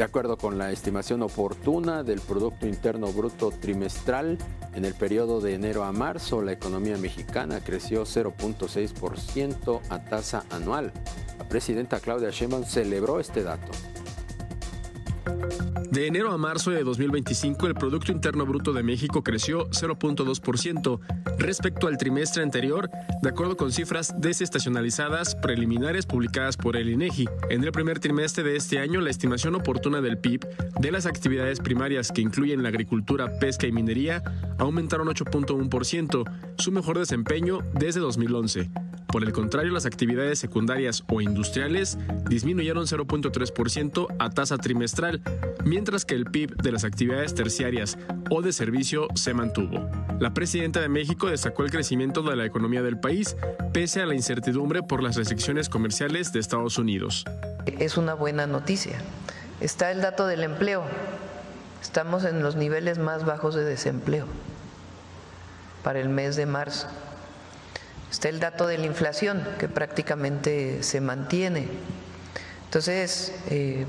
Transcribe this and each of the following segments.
De acuerdo con la estimación oportuna del Producto Interno Bruto trimestral, en el periodo de enero a marzo, la economía mexicana creció 0.6% a tasa anual. La presidenta Claudia Sheinbaum celebró este dato. De enero a marzo de 2025, el Producto Interno Bruto de México creció 0.2% respecto al trimestre anterior, de acuerdo con cifras desestacionalizadas preliminares publicadas por el INEGI. En el primer trimestre de este año, la estimación oportuna del PIB de las actividades primarias que incluyen la agricultura, pesca y minería aumentaron 8.1%, su mejor desempeño desde 2011. Por el contrario, las actividades secundarias o industriales disminuyeron 0.3% a tasa trimestral, mientras que el PIB de las actividades terciarias o de servicio se mantuvo. La presidenta de México destacó el crecimiento de la economía del país, pese a la incertidumbre por las restricciones comerciales de Estados Unidos. Es una buena noticia. Está el dato del empleo. Estamos en los niveles más bajos de desempleo para el mes de marzo. Está el dato de la inflación, que prácticamente se mantiene. Entonces,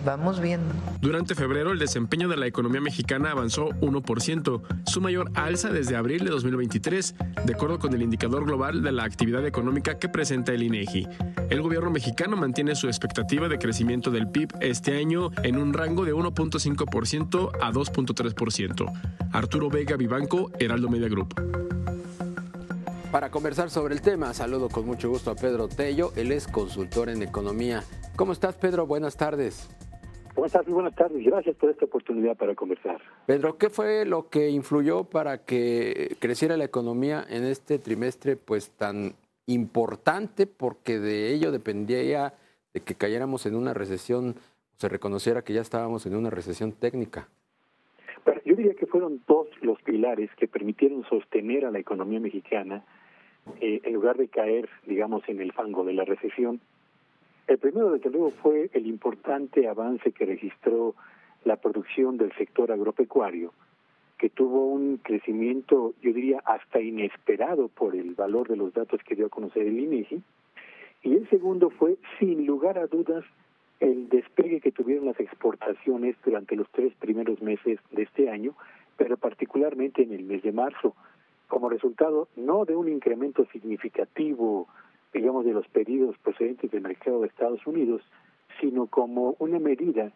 vamos bien. Durante febrero, el desempeño de la economía mexicana avanzó 1%, su mayor alza desde abril de 2023, de acuerdo con el indicador global de la actividad económica que presenta el INEGI. El gobierno mexicano mantiene su expectativa de crecimiento del PIB este año en un rango de 1.5% a 2.3%. Arturo Vega Vivanco, Heraldo Media Group. Para conversar sobre el tema, saludo con mucho gusto a Pedro Tello, él es consultor en economía. ¿Cómo estás, Pedro? Buenas tardes. ¿Cómo estás? Muy buenas tardes. Gracias por esta oportunidad para conversar. Pedro, ¿qué fue lo que influyó para que creciera la economía en este trimestre pues tan importante? Porque de ello dependía de que cayéramos en una recesión, se reconociera que ya estábamos en una recesión técnica. Bueno, yo diría que fueron dos los pilares que permitieron sostener a la economía mexicana en lugar de caer, digamos, en el fango de la recesión. El primero, desde luego, fue el importante avance que registró la producción del sector agropecuario, que tuvo un crecimiento, yo diría, hasta inesperado por el valor de los datos que dio a conocer el INEGI. Y el segundo fue, sin lugar a dudas, el despegue que tuvieron las exportaciones durante los 3 primeros meses de este año, pero particularmente en el mes de marzo, como resultado no de un incremento significativo, digamos, de los pedidos procedentes del mercado de Estados Unidos, sino como una medida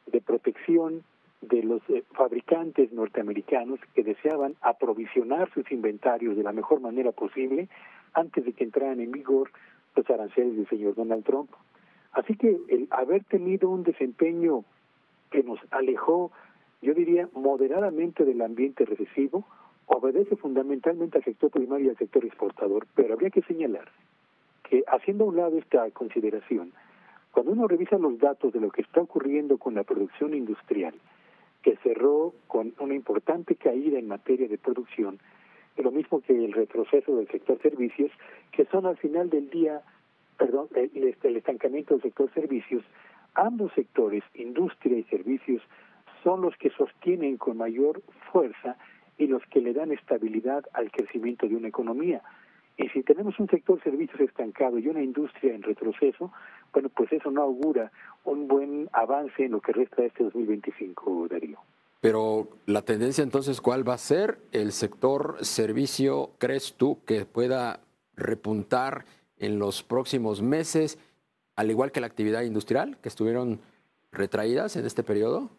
de protección de los fabricantes norteamericanos que deseaban aprovisionar sus inventarios de la mejor manera posible antes de que entraran en vigor los aranceles del señor Donald Trump. Así que el haber tenido un desempeño que nos alejó, yo diría, moderadamente del ambiente recesivo, obedece fundamentalmente al sector primario y al sector exportador, pero habría que señalar que, haciendo a un lado esta consideración, cuando uno revisa los datos de lo que está ocurriendo con la producción industrial, que cerró con una importante caída en materia de producción, lo mismo que el retroceso del sector servicios, que son al final del día, el estancamiento del sector servicios, ambos sectores, industria y servicios, son los que sostienen con mayor fuerza y los que le dan estabilidad al crecimiento de una economía. Y si tenemos un sector servicios estancado y una industria en retroceso, bueno, pues eso no augura un buen avance en lo que resta de este 2025, Darío. Pero la tendencia entonces, ¿cuál va a ser? ¿El sector servicio, crees tú, que pueda repuntar en los próximos meses, al igual que la actividad industrial, que estuvieron retraídas en este periodo?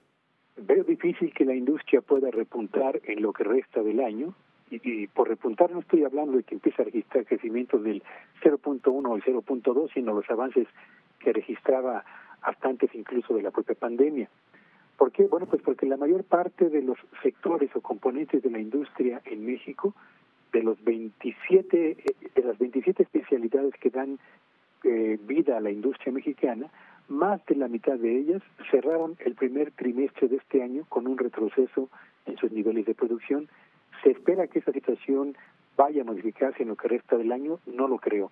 Veo difícil que la industria pueda repuntar en lo que resta del año, y por repuntar no estoy hablando de que empiece a registrar crecimientos del 0.1 o el 0.2, sino los avances que registraba hasta antes incluso de la propia pandemia. ¿Por qué? Bueno, pues porque la mayor parte de los sectores o componentes de la industria en México, de las 27 especialidades que dan vida a la industria mexicana, más de la mitad de ellas cerraron el primer trimestre de este año con un retroceso en sus niveles de producción. ¿Se espera que esa situación vaya a modificarse en lo que resta del año? No lo creo.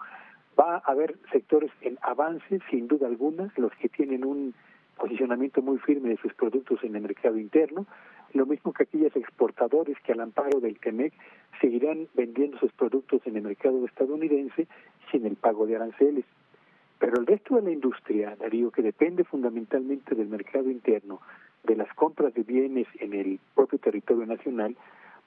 Va a haber sectores en avance, sin duda alguna, los que tienen un posicionamiento muy firme de sus productos en el mercado interno, lo mismo que aquellos exportadores que al amparo del TEMEC seguirán vendiendo sus productos en el mercado estadounidense sin el pago de aranceles. Pero el resto de la industria, Darío, que depende fundamentalmente del mercado interno, bienes en el propio territorio nacional,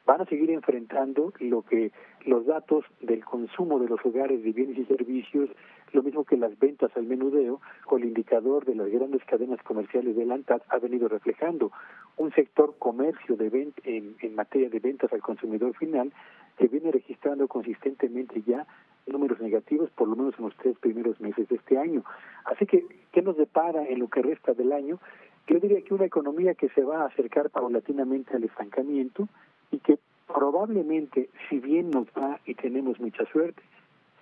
van a seguir enfrentando lo que los datos del consumo de los hogares de bienes y servicios, lo mismo que las ventas al menudeo o el indicador de las grandes cadenas comerciales del ANTAD ha venido reflejando. Un sector comercio en materia de ventas al consumidor final que viene registrando consistentemente ya números negativos, por lo menos en los 3 primeros meses de este año. Así que, ¿qué nos depara en lo que resta del año? Yo diría que una economía que se va a acercar paulatinamente al estancamiento y que probablemente, si bien nos va y tenemos mucha suerte,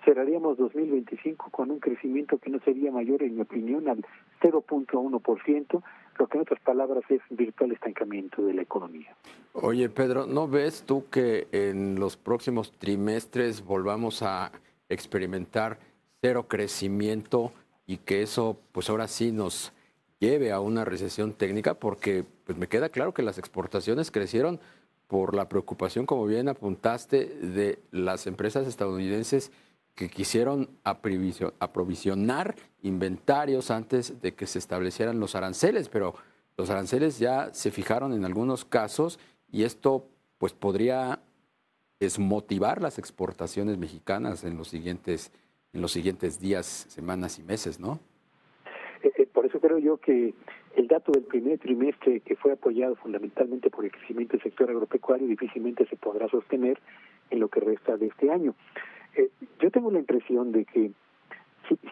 cerraríamos 2025 con un crecimiento que no sería mayor, en mi opinión, al 0.1%, lo que en otras palabras es virtual estancamiento de la economía. Oye, Pedro, ¿no ves tú que en los próximos trimestres volvamos a experimentar cero crecimiento y que eso, pues ahora sí nos lleve a una recesión técnica? Porque pues me queda claro que las exportaciones crecieron por la preocupación, como bien apuntaste, de las empresas estadounidenses que quisieron aprovisionar inventarios antes de que se establecieran los aranceles, pero los aranceles ya se fijaron en algunos casos y esto pues podría desmotivar las exportaciones mexicanas en los siguientes días, semanas y meses, ¿no? Por eso creo yo que el dato del primer trimestre, que fue apoyado fundamentalmente por el crecimiento del sector agropecuario, difícilmente se podrá sostener en lo que resta de este año. Yo tengo la impresión de que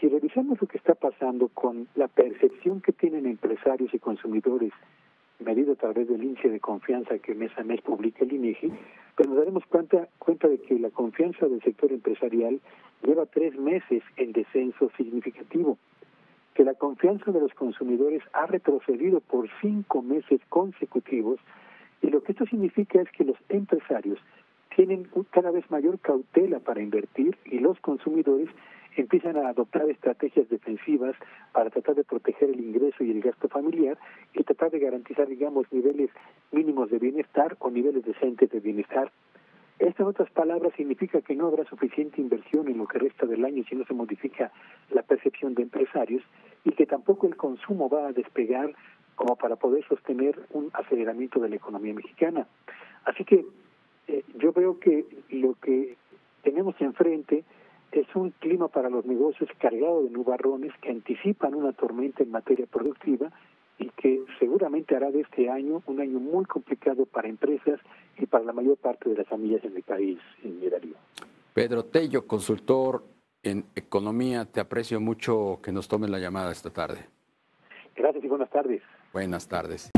si revisamos lo que está pasando con la percepción que tienen empresarios y consumidores, medido a través del índice de confianza que mes a mes publica el INEGI, pues nos daremos cuenta de que la confianza del sector empresarial lleva 3 meses en descenso significativo, que la confianza de los consumidores ha retrocedido por 5 meses consecutivos, y lo que esto significa es que los empresarios tienen cada vez mayor cautela para invertir y los consumidores empiezan a adoptar estrategias defensivas para tratar de proteger el ingreso y el gasto familiar y tratar de garantizar, digamos, niveles mínimos de bienestar o niveles decentes de bienestar. Esto, en otras palabras, significa que no habrá suficiente inversión en lo que resta del año si no se modifica la percepción de empresarios, y que tampoco el consumo va a despegar como para poder sostener un aceleramiento de la economía mexicana. Así que yo veo que lo que tenemos enfrente es un clima para los negocios cargado de nubarrones que anticipan una tormenta en materia productiva y que seguramente hará de este año un año muy complicado para empresas y para la mayor parte de las familias en el país, en Darío. Pedro Tello, consultor en economía, te aprecio mucho que nos tomes la llamada esta tarde. Gracias y buenas tardes. Buenas tardes.